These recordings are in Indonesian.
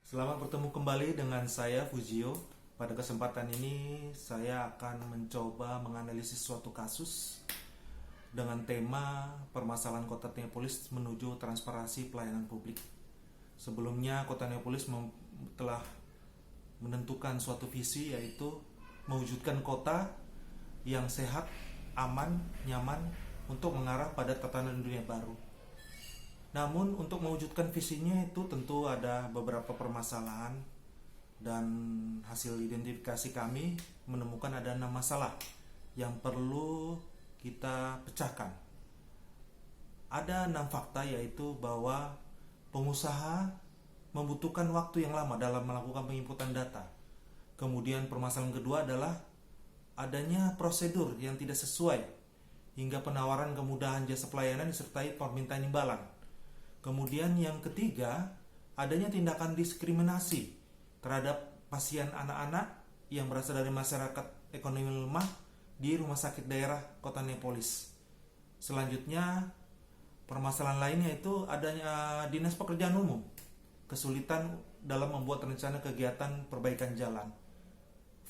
Selamat bertemu kembali dengan saya Fujio. Pada kesempatan ini saya akan mencoba menganalisis suatu kasus dengan tema permasalahan Kota Neapolis menuju transparansi pelayanan publik. Sebelumnya Kota Neapolis telah menentukan suatu visi, yaitu mewujudkan kota yang sehat, aman, nyaman untuk mengarah pada tatanan dunia baru. Namun untuk mewujudkan visinya itu tentu ada beberapa permasalahan, dan hasil identifikasi kami menemukan ada 6 masalah yang perlu kita pecahkan. Ada 6 fakta, yaitu bahwa pengusaha membutuhkan waktu yang lama dalam melakukan penginputan data. Kemudian permasalahan kedua adalah adanya prosedur yang tidak sesuai hingga penawaran kemudahan jasa pelayanan disertai permintaan imbalan. Kemudian yang ketiga, adanya tindakan diskriminasi terhadap pasien anak-anak yang berasal dari masyarakat ekonomi lemah di rumah sakit daerah Kota Neapolis. Selanjutnya, permasalahan lainnya itu adanya Dinas Pekerjaan Umum, kesulitan dalam membuat rencana kegiatan perbaikan jalan.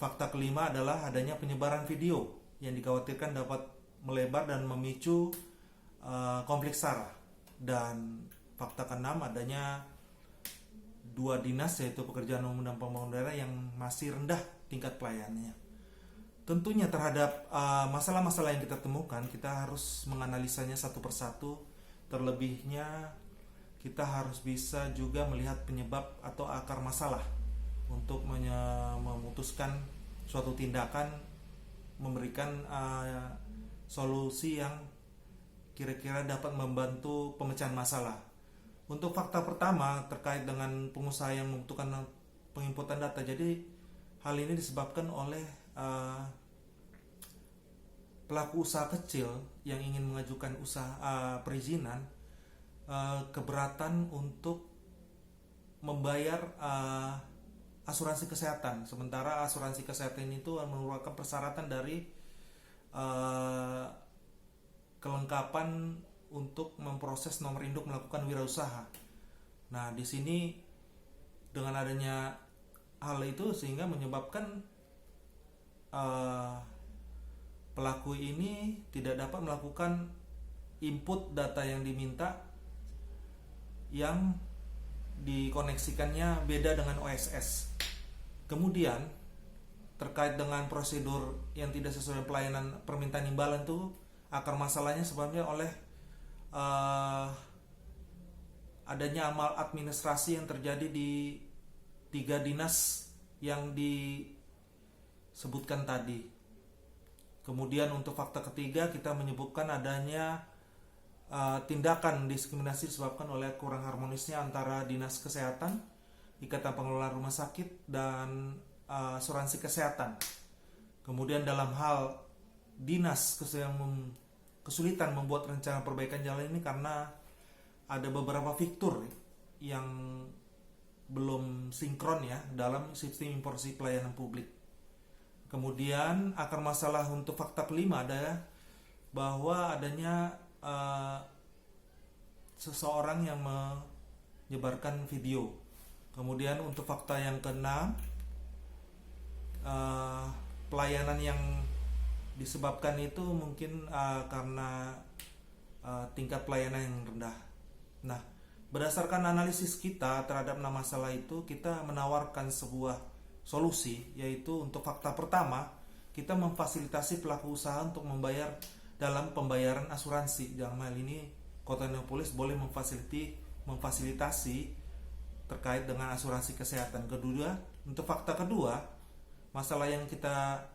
Fakta kelima adalah adanya penyebaran video yang dikhawatirkan dapat melebar dan memicu konflik SARA. Dan fakta keenam adanya 2 dinas, yaitu Pekerjaan Umum dan Pembangunan Daerah, yang masih rendah tingkat pelayanannya. Tentunya terhadap masalah-masalah yang kita temukan, kita harus menganalisanya satu persatu. Terlebihnya kita harus bisa juga melihat penyebab atau akar masalah untuk memutuskan suatu tindakan, memberikan solusi yang kira-kira dapat membantu pemecahan masalah. Untuk fakta pertama terkait dengan pengusaha yang membutuhkan penginputan data. Jadi hal ini disebabkan oleh pelaku usaha kecil yang ingin mengajukan usaha perizinan, keberatan untuk membayar asuransi kesehatan. Sementara asuransi kesehatan itu merupakan persyaratan dari kelengkapan untuk memproses nomor induk melakukan wirausaha. Nah, di sini dengan adanya hal itu sehingga menyebabkan pelaku ini tidak dapat melakukan input data yang diminta, yang dikoneksikannya beda dengan OSS. Kemudian terkait dengan prosedur yang tidak sesuai pelayanan permintaan imbalan itu, akar masalahnya sebabnya oleh adanya amal administrasi yang terjadi di 3 dinas yang disebutkan tadi. Kemudian untuk fakta ketiga, kita menyebutkan adanya tindakan diskriminasi disebabkan oleh kurang harmonisnya antara Dinas Kesehatan, Ikatan Pengelola Rumah Sakit, dan asuransi kesehatan. Kemudian dalam hal dinas kesulitan membuat rencana perbaikan jalan ini karena ada beberapa fitur yang belum sinkron ya dalam sistem informasi pelayanan publik. Kemudian akar masalah untuk fakta kelima adalah bahwa adanya seseorang yang menyebarkan video. Kemudian untuk fakta yang keenam, pelayanan yang disebabkan itu mungkin karena tingkat pelayanan yang rendah. Nah, berdasarkan analisis kita terhadap 6 masalah itu, kita menawarkan sebuah solusi, yaitu untuk fakta pertama, kita memfasilitasi pelaku usaha untuk membayar dalam pembayaran asuransi. Dalam hal ini Kota Neapolis boleh memfasilitasi terkait dengan asuransi kesehatan. Kedua, untuk fakta kedua, masalah yang kita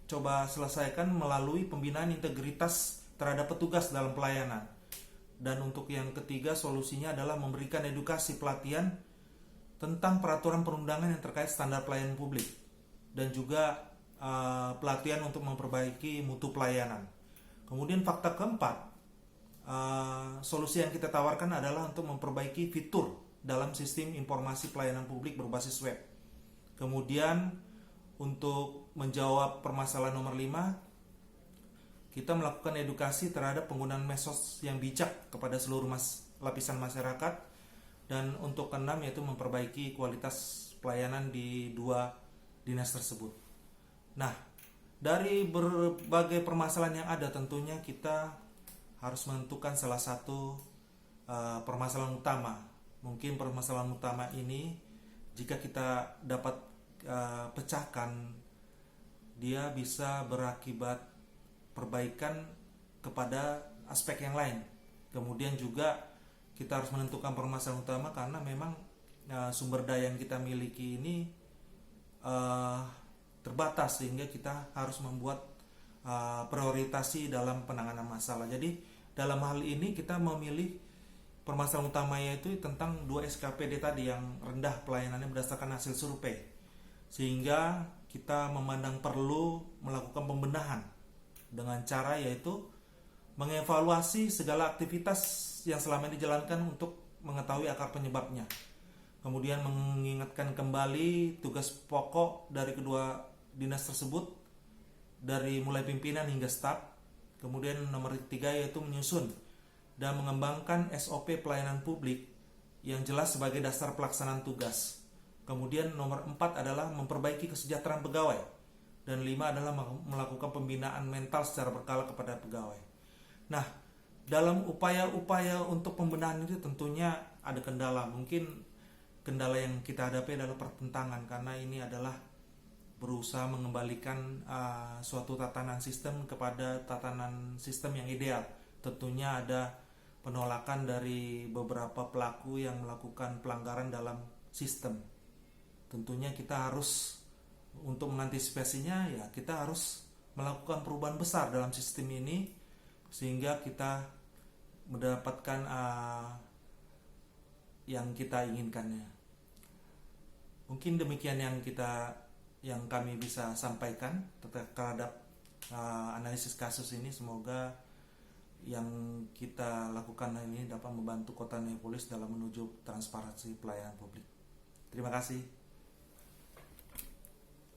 coba selesaikan melalui pembinaan integritas terhadap petugas dalam pelayanan. Dan untuk yang ketiga, solusinya adalah memberikan edukasi pelatihan tentang peraturan perundangan yang terkait standar pelayanan publik, dan juga pelatihan untuk memperbaiki mutu pelayanan. Kemudian fakta keempat, solusi yang kita tawarkan adalah untuk memperbaiki fitur dalam sistem informasi pelayanan publik berbasis web. Kemudian untuk menjawab permasalahan nomor 5, kita melakukan edukasi terhadap penggunaan medsos yang bijak kepada seluruh lapisan masyarakat, Dan untuk keenam yaitu memperbaiki kualitas pelayanan di dua dinas tersebut. Nah, dari berbagai permasalahan yang ada, tentunya kita harus menentukan salah satu permasalahan utama. Mungkin permasalahan utama ini jika kita dapat pecahkan, dia bisa berakibat perbaikan kepada aspek yang lain. Kemudian juga kita harus menentukan permasalahan utama karena memang sumber daya yang kita miliki ini terbatas, sehingga kita harus membuat prioritasi dalam penanganan masalah. Jadi dalam hal ini kita memilih permasalahan utamanya itu tentang 2 SKPD tadi yang rendah pelayanannya berdasarkan hasil survei, sehingga kita memandang perlu melakukan pembenahan dengan cara yaitu mengevaluasi segala aktivitas yang selama ini dijalankan untuk mengetahui akar penyebabnya. Kemudian mengingatkan kembali tugas pokok dari kedua dinas tersebut dari mulai pimpinan hingga staf. Kemudian nomor 3 yaitu menyusun dan mengembangkan SOP pelayanan publik yang jelas sebagai dasar pelaksanaan tugas. Kemudian nomor 4 adalah memperbaiki kesejahteraan pegawai. Dan 5 adalah melakukan pembinaan mental secara berkala kepada pegawai. Nah, dalam upaya-upaya untuk pembenahan itu tentunya ada kendala. Mungkin kendala yang kita hadapi adalah pertentangan, karena ini adalah berusaha mengembalikan suatu tatanan sistem kepada tatanan sistem yang ideal. Tentunya ada penolakan dari beberapa pelaku yang melakukan pelanggaran dalam sistem. Tentunya kita harus, untuk mengantisipasinya, ya kita harus melakukan perubahan besar dalam sistem ini sehingga kita mendapatkan yang kita inginkannya. Mungkin demikian yang kami bisa sampaikan terhadap analisis kasus ini. Semoga yang kita lakukan ini dapat membantu Kota Neapolis dalam menuju transparansi pelayanan publik. Terima kasih.